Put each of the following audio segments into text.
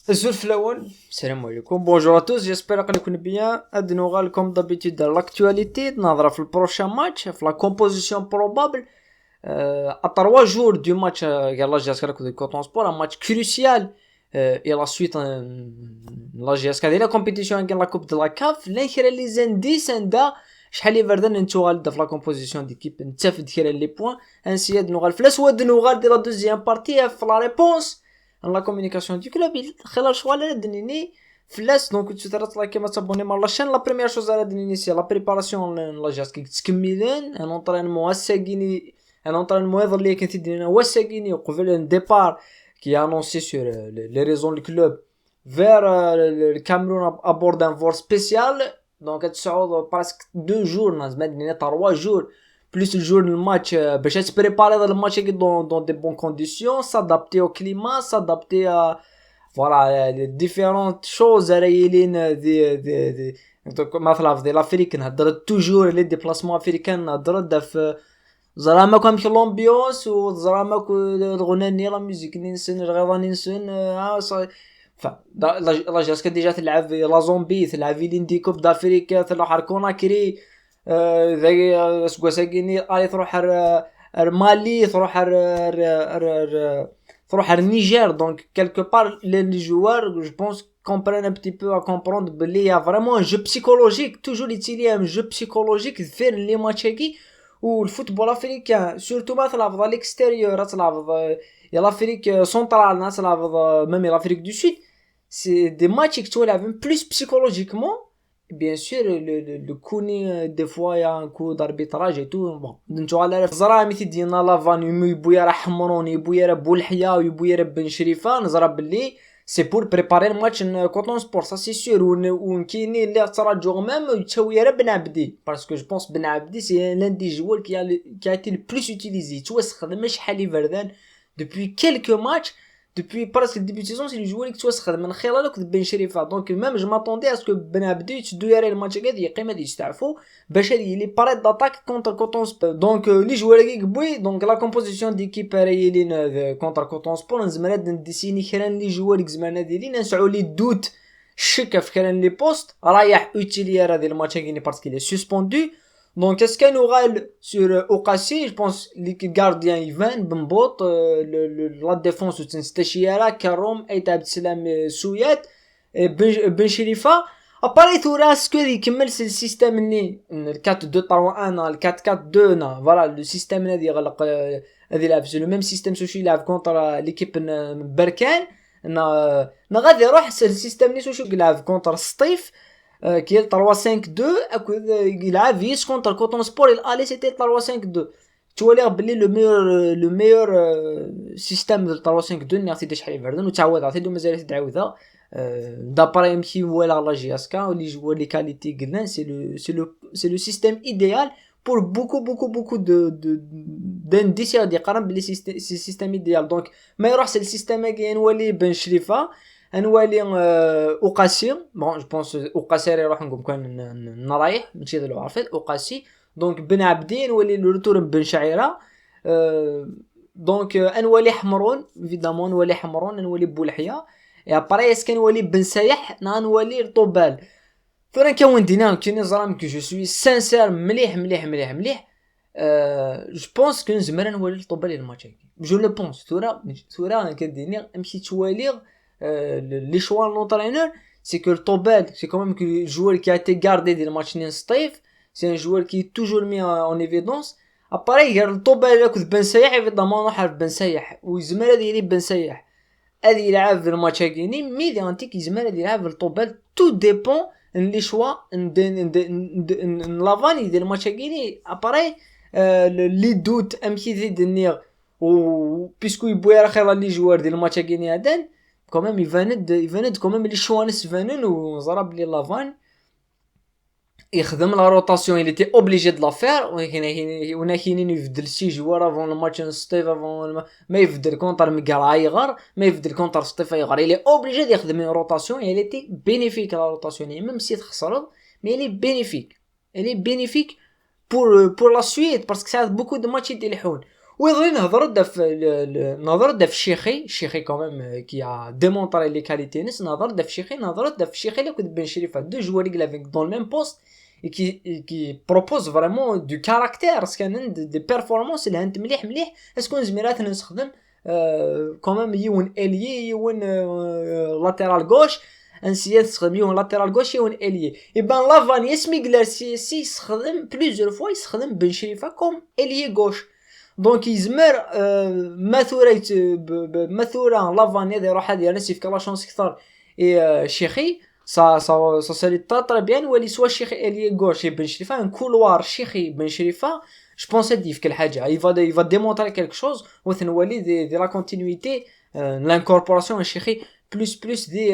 الزول في الاول السلام عليكم بونجور ا توس جيسبر راكم بيان هاد نوغال كوم دابيتود دار لاكتواليتي نهضر في البروشان ماتش في لا كومبوزيسيون بروبابل ا 3 جور دو ماتش يلا جي اس كا دو كوتون سبور ان ماتش كروسيال اي لا سويت لا جي اس كا ديال لا كومبيتيسيون كان لا كوب دو لا كاف لا خير لي زانديس عندها شحال لي فردان نتو غالدا في لا كومبوزيسيون ديكيب نتافد خير لي بوين انسي هاد نوغال فلاس هاد نوغال ديال لا دوزيام بارتي في لا ريبونس la communication du club خلال شوال دنيني فلاس دونك تترات لا كيما تابوني مع لاشين لا بريمير شوز على دنيني سي لا بريباراسيون لا جاست كي تكملين ان اونطرينمون اساكيني ان اونطرينمون هذا اللي كنت دينا واساكيني قبل الديبار كي انونسي سور لي ريزون لو كلوب فير الكاميرون ابورد ان فور سبيسيال دونك تسعود براسك 2 جور ناز مدينه 3 جور plus le jour du match باش تبريباري le match dans des bonnes conditions s'adapter au climat s'adapter à voilà les différentes choses رايلين دي مثلا في الافريك نهضر توجور لي ديبلاسمون افريكان نهضر في زعما كون لومبيونس وزعما الغنانيه لا ميوزيك نسن الغيضه نسن ف لا جاسكا ديجا تلعب لا زومبي تلعب ليندي كوب دافريكا تلعب كوناكري ذي سكواساكيني علي تروح مالي تروح النيجر دونك quelque part les joueurs je pense comprennent un petit peu à comprendre بلي y a vraiment un jeu psychologique toujours يتيلي un jeu psychologique فين لي ماتشاكي والفوتبول افريكان سورتو ما تلعب على الاكستيريور تلعب يا لافريك سنترال تلعب ميم لافريك دو سود سي دي ماتش qui تلعب plus psychologiquement. Bien sûr, le Kuni, des fois, il y a un coup d'arbitrage et tout. Bon, نتو على الزرا مثل ديالنا لافان يبويا راه حمرون يبويا راه بولحيا ويبويا راه بن شريفه نزرا باللي سي بور بريباري الماتش كوطون سبور سا سي سور وكاينين اللي تراجعوا ميم يتساوي راه بن عبدي باسكو جو بونس بن عبدي سي لان دي جوار كي a été le plus utilisé توسخدم شحال فردان depuis quelques matchs. Depuis presque le début de saison, c'est le joueur qui soit من خلاله كنت بن شريفه دونك ميم جو ماتوندي اسكو بن عبدو يتشدو ياري الماتش هذا يقيم هذا يستعفو باش هذه لي باريت داتاك كونتر كوتون سبور دونك لي جوار كي كبوي دونك لا كومبوزيسيون ديكيب رايلين كونتر كوتون سبور نزمر نديسيني خيران لي جوار زعما ديالي نسعو لي دوت الشك في خيران لي بوست رايح اوتيليير هذا الماتش كاين باسكو لي سسبوندو. Donc est-ce qu'un oral sur Okassi, je pense les gardiens Ivan Bembot la défense de Stachira Karom et Abdeslam Souyat et Ben Sherifa apparaît tout là ce que يكمل c'est le système ni le 4-2-3-1 le 4-4-2 voilà le système هذا يغلق هذه لعب c'est le même système سوشي يلعب contre l'équipe بركان غادي يروح c'est le système ni سوشي يلعب contre سطيف qui est 3-5-2 يلعب فيس كونتر كوتون سبور الالي سيتي 3-5-2 تولي بلي لو ميور سيستيم ديال 3-5-2 اللي عطيتو شحال فردان وتعوض عطيتو مازال تدعوذها دابري يمشي ولا لا جي اس كا اللي جوا لي كاليتي قلنا سي لو سيستيم ايديال pour beaucoup de d'indices دي قرن بلي سيستيم ايديال دونك ما يروحش السيستيم كاين ولي بن شريفه انوالي اوقاسي بون جو بونس اوقاسي يروح نقول كان نرايح ماشي دلو عرفت اوقاسي دونك بن عبدين ولي لورتور بن شعيره دونك انوالي حمرون ايفيدامون نولي حمرون نولي بولحيه يا ابري اسكن ولي بن سايح نولي طوبال فانا كون دينا كاين زرام كي جو سوي سانسير مليح جو بونس كو نزمر نولي طوبال الماتش جو لو بونس ثورا كديني نمشي توالي les choix de l'entraîneur c'est que le Tobel c'est quand même que le joueur qui a été gardé dès le match Steve c'est un joueur qui est toujours mis en évidence après le Tobel كنت بن سايح évidemment نحرف بن سايح ويزمر ديالي بن سايح هذه يلعب في الماتش كايني ميدي انتيك يزمر يلعب في الطوبل tout dépend les choix لافاني ديال الماتش كايني après les doutes امشي زيد النير و بيسكو يبويا خير لي جوار ديال الماتش كايني هذا quand même يفند quand même les choix فانون وزرب لي لافان يخدم لا روتاسيون il était obligé de la faire وهنا كاينين يفدل شي جوار افون الماتش ستيف افون ما يفدل كونتر ميغرا يغار ما يفدل كونتر ستيف يغار il est obligé يخدم روتاسيون il était bénéfique la rotation même si تخسر mais elle est bénéfique pour la suite parce que ça a beaucoup de matchs يدير الحون ويظهر نهضر دا في شيخي quand même qui a démontré les qualités نس نهضر دا في شيخي اللي كنت بن شريفه دو joueurs qui avec dans le même poste et qui propose vraiment du caractère parce qu'il des performances اللي هانت مليح اسكو زميرات نستخدم quand même يون ailier يون latéral gauche انسيات تخدم يون latéral gauche يون ailier et ben Lavani اسمي غلاسي يستخدم plusieurs fois يستخدم بن شريفه comme ailier gauche دونك يزمر مثورة لافاني هذا يروح هذه ناس يفكر لا شونس كثر اي شيخي ça serait très bien ولي سوا شيخي الي غوشي بن شريفه ان كولوار شيخي بن شريفه جو بونس هادي في كل حاجه il va démontrer quelque chose وثنولي دي لا كونتينيتي l'incorporation شيخي plus دي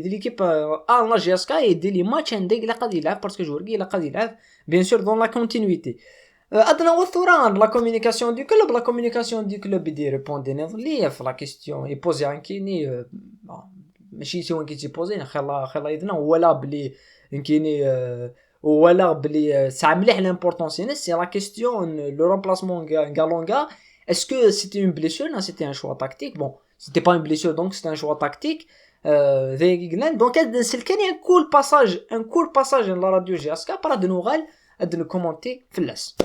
ليكيب لا جي اس كا دي لي ماتش عندك لا قادر يلعب باسكو جورغي لا قادر يلعب بيان سور دون لا كونتينيتي أدنى والثوران la communication du club يدي ريبوندي ليه في لا كيستيون يبوزي عن كيني ماشي سوا كي تيبوزي خلا يدنا ولا بلي كيني ولا بلي سا مليح لامبورطونس سي لا كيستيون لو رومبلاسمون غالونغا اسكو سيتي اون بليسور non c'était un choix tactique bon c'était pas une blessure donc c'était un choix tactique ذي غلان دونك هاد نسلكني un cool passage لا راديو جي اس كا برا نوغال ادن كومونتي في اللاس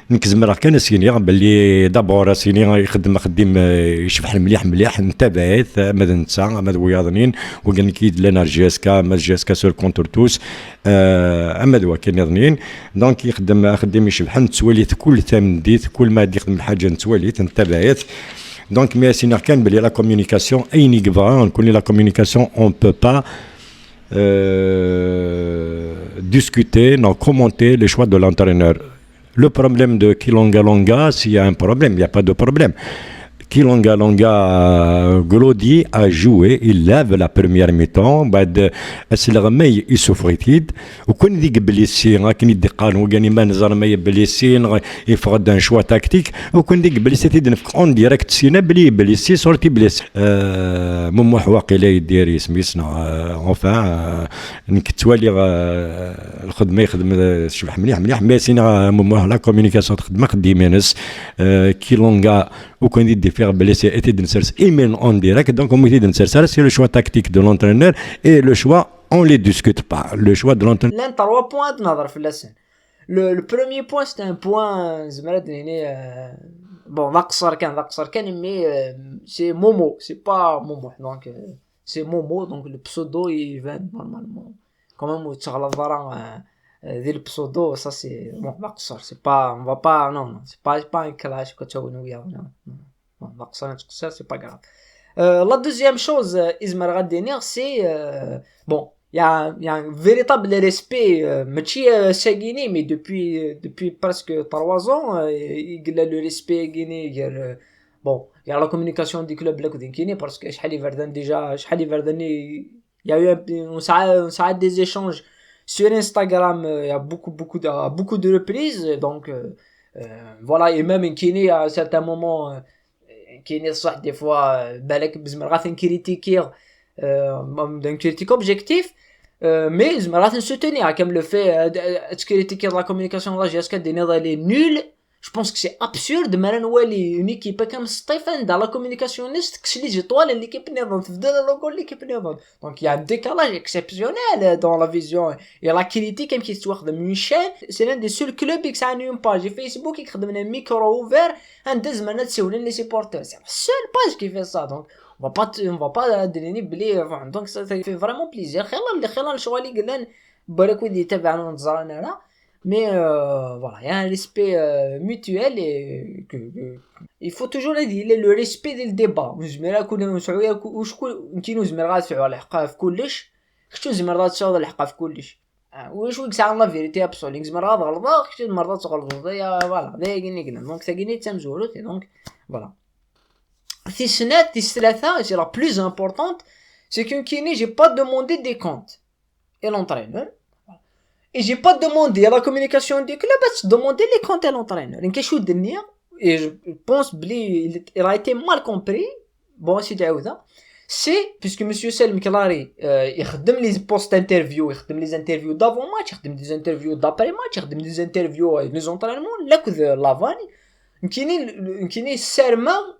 نكزمر كان سيني باللي دابور سيني يخدم يشبح مليح نتابعت ماذا نتسا ماذا وياضنين وقال كيد لنا جيسكا سور كونتر توس اما دوا كان يضنين دونك يخدم يشبح نتسواليت كل تمديت كل ما يخدم الحاجه نتسواليت نتابعت دونك مي سيني كان باللي لا كومونيكاسيون اي نيكفا نكون لا كومونيكاسيون اون بو با discuter, non, commenter les choix de l'entraîneur. Le problème de Kilonga Longa, s'il y a un problème, il n'y a pas de problème. Kilonga Glody a joué, il lève la première mi-temps, بعد الرمي يسوفريتيد وكون ديك بليسين راكني دقان وكاني ما نزار ما بليسين يفقد ان شوا تاكتيك وكون ديك بليسي تنفق اون ديريكت سينا بليسي صورتي بليس مموح واقيلا يدير سميسنا اونفان نكتوالي الخدمه يخدم شبح مليح مي سينا مموح لا كومونيكاسيون تخدم ديمينس كيلونغا وكون يدي فيغ بليسي ايتي دنسرس ايمين اون ديريكت دونك on dit دنسرس سي لو شوا تاكتيك دو لونترينور اي لو شوا on les discute pas le choix de l'entraîneur لان 3 بوينت نظر في اللسن le premier point c'est un point زمرات هنا bon ذا قصر كان مي c'est Momo c'est pas Momo donc c'est Momo donc le pseudo il va normalement quand même تشغل الضرا ذي البسودو ça c'est bon ذا c'est pas on va pas non c'est pas un clash que tu vois وياه non ذا c'est pas grave la deuxième chose Ismaël Raddenir c'est bon il y a un véritable respect ماشي ساقيني mais depuis presque 3 ans il a le respect guiné bon il y a la communication du club là كودينكيني parce que شحال يفردني il y a eu on s'arrête des échanges sur Instagram il y a beaucoup de reprises donc voilà et même Kini à un certain moment Kini صح des fois بالك بزمر غاث نكريتيكير d'un critique objectif mais زمر غاث soutenir comme le fait critiquer la communication là j'ai escadé elle est nulle je pense que c'est absurde ما نولي une équipe comme Stéphane dans la communicationniste que les étoiles l'équipe نظام تفضل logo l'équipe نظام donc il y a un décalage exceptionnel dans la vision et la critique comme qui se trouve dans une chaîne c'est l'un des seuls clubs qui a une page Facebook qui خدم un micro ouvert ندز ما نتسولين les supporters c'est la seule page qui fait ça donc on va pas donner بلي donc ça fait vraiment plaisir خلال الشغل اللي قلنا برك ودي يتابعنا ونتزارنا لا mais voilà il y a un respect mutuel et il faut toujours dire le respect dès le débat زميرا كنا نسعوا وشكون كاينو زميرا غادفعوا على الحق في كلش كنتو زميرا غادفعوا على الحق في كلش واش ويك ساعه لا فيريتي ابسولين زميرا غلطا كنتو مرات تغلطوا يا فوالا دايقني دونك ساكيني تمزولو دونك فوالا الثلاثه c'est la plus importante c'est que Kini j'ai pas demandé des comptes et l'entraîneur et j'ai pas demandé à la communication du club à demander les comptes à l'entraîneur donc qu'est-ce que dire et je pense il a été mal compris bon c'est d'Aouda c'est puisque monsieur Selm Klari يخدم les post interviews يخدم les interviews d'avant match يخدم des interviews d'après match يخدم des interviews les entraînements là que Lavani كاينين serment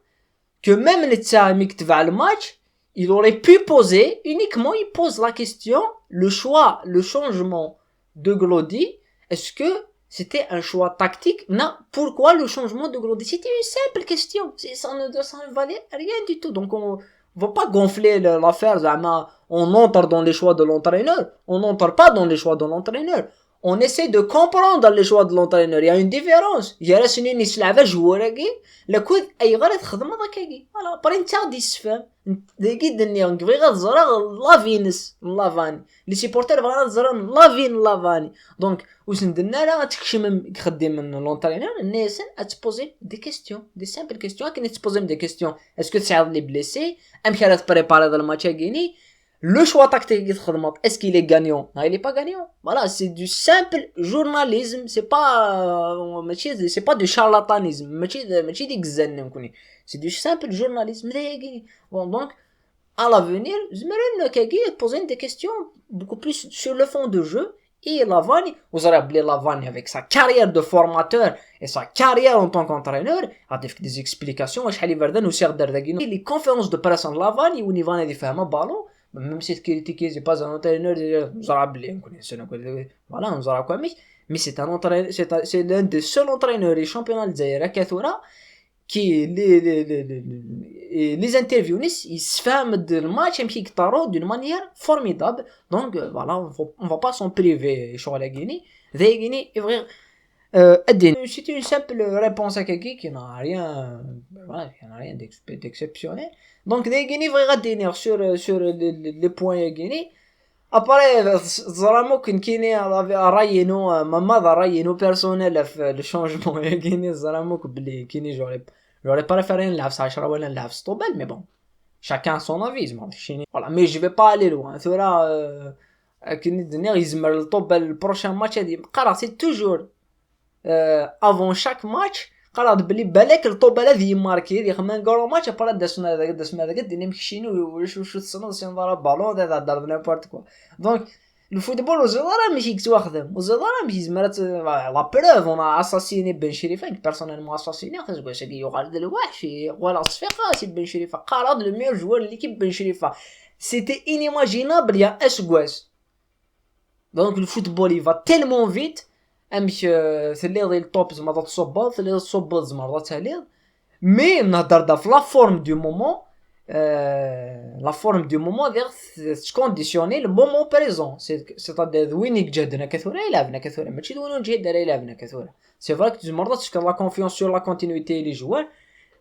que même Netta مكتب على الماتش il aurait pu poser uniquement il pose la question le changement de Glody est-ce que c'était un choix tactique non pourquoi le changement de Glody c'était une simple question ça ne valait rien du tout donc on va pas gonfler l'affaire on entre dans les choix de l'entraîneur on n'entre pas dans les choix de l'entraîneur on essaie de comprendre les choix de l'entraîneur. Il y a une différence. Il y a la سنين يسلعوا جواركي لكود أي غلط خدمة ذاكي. voilà après انت ديسفهم داكي دنيا نقبل غتزرع لافينس لافاني لي سيبورتير بغا تزرع لافين لافاني دونك واش ندنا لا تكشم خدي من لونترينور الناس تبوزي دي كيستيون دي سامبل كيستيون كاين تبوزي دي كيستيون اسكو تساعد لي بليسي ام كانت بريباري هذا الماتش كيني le choix tactique est-ce qu'il est gagnant non il est pas gagnant voilà c'est du simple journalisme c'est pas du charlatanisme ماشي ديك الزنه نكوني c'est du simple journalisme bon donc à l'avenir j'aimerais que poser des questions beaucoup plus sur le fond de jeu et Lavani vous aurez appelé Lavani avec sa carrière de formateur et sa carrière en tant qu'entraîneur a des explications واش يبردن وسير دردقين les conférences de presse de Lavani où Ivan est fait un ballon même si critiquer c'est pas un entraîneur voilà on zara quoi mais c'est un entraîneur c'est l'un des seuls entraîneurs des championnats d'Zaïre Kathora qui les interviews ils se ferment de le match un petit tarot d'une manière formidable donc voilà on va pas s'en priver sur la Guinée est vrai c'est une simple réponse à quelqu'un qui n'a rien voilà qui n'a rien d'exceptionnel donc des Guinées vont retenir sur les points Guinée après Zaramo Kinkini avait rayé maman a rayé nos personnels le changement Guinée Zaramo Kibli Kini j'aurais pas préféré un lave ça chara wala un lave stobel mais bon chacun son avis voilà mais je vais pas aller loin là Kini dernier Izmir le top le prochain match dit c'est toujours avant chaque match قرات بلي بالك الطوبه الذي ماركي يا ما نقولوا ماتش بلا داسنا هذا قد نمشينو واش تصنوا سي نضرب بالون هذا ضرب نيمبورت كوا دونك الفوتبول وزدارا ماشي كتواخدم وزدارا ماشي زمرات لا بروف انا اساسيني بن شريفه بيرسونيلمون اساسيني خاص كواش يقال الوحش ولا صفيقه سي بن شريفه قراد لو ميور جوار ليكيب بن شريفه سيتي انيماجينابل يا اسكواس دونك الفوتبول يفا تيلمون فيت امش ثليض الطوب زعما تصوب ثليض تصوب زعما تاليض مي نهضر دا في لا فورم دو مومون لا فورم دو مومون غير تكونديسيوني لو مومون بريزون سيتادير وينيك جهدنا كثوره يلعبنا كثوره ماشي دون جهد دار يلعبنا كثوره سي فري كو مرات تشكر لا كونفيونس سور لا كونتينيتي لي جوار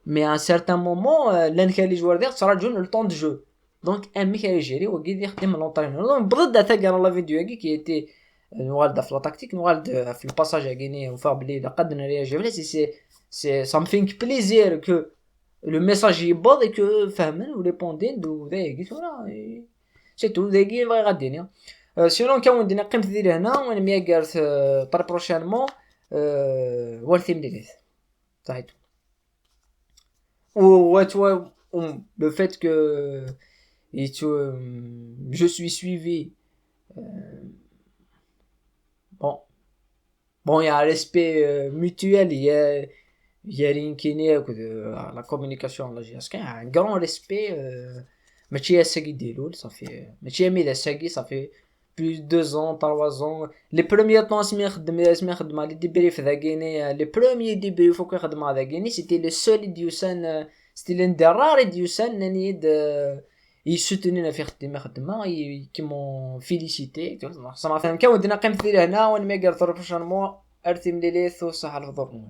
مي ان سارتان مومون لان كان لي جوار دير تراجعون لو طون دو جو دونك امي كان يجري وكيدير يخدم لونطرينور بضد حتى كان لا فيديو كي ايتي نوالد في لا تاكتيك نوالد في الباساج غيني وفابلي لقد نرياجي ولا سي something plaisir que le message يبوظ et que فهمن وريبوندين دو ذاك ولا سي تو ذاك غاديين سينو كون دينا قيمت ديال هنا وانا ميقارت طري بروشينمون ورثي مديريت صحيت ou le fait que je suis suivi bon il y a un respect mutuel il y a l'inquiné la communication là j'ai un grand respect ماشي ساقي ديالو صافي ماشي ميدا ساقي صافي plus 2 ans 3 ans les premiers temps اسمي خدمه لي ديبري في ذاكيني les premiers ديبري فوق خدمه ذاكيني c'était le seul ديوسان c'était l'un des rares ديوسان نني ils soutenaient في خدمه qui m'ont félicité ça m'a fait كون دينا قيمت ديال هنا وانا ما قال بروشينمون ارتي مليليث وصح الفضل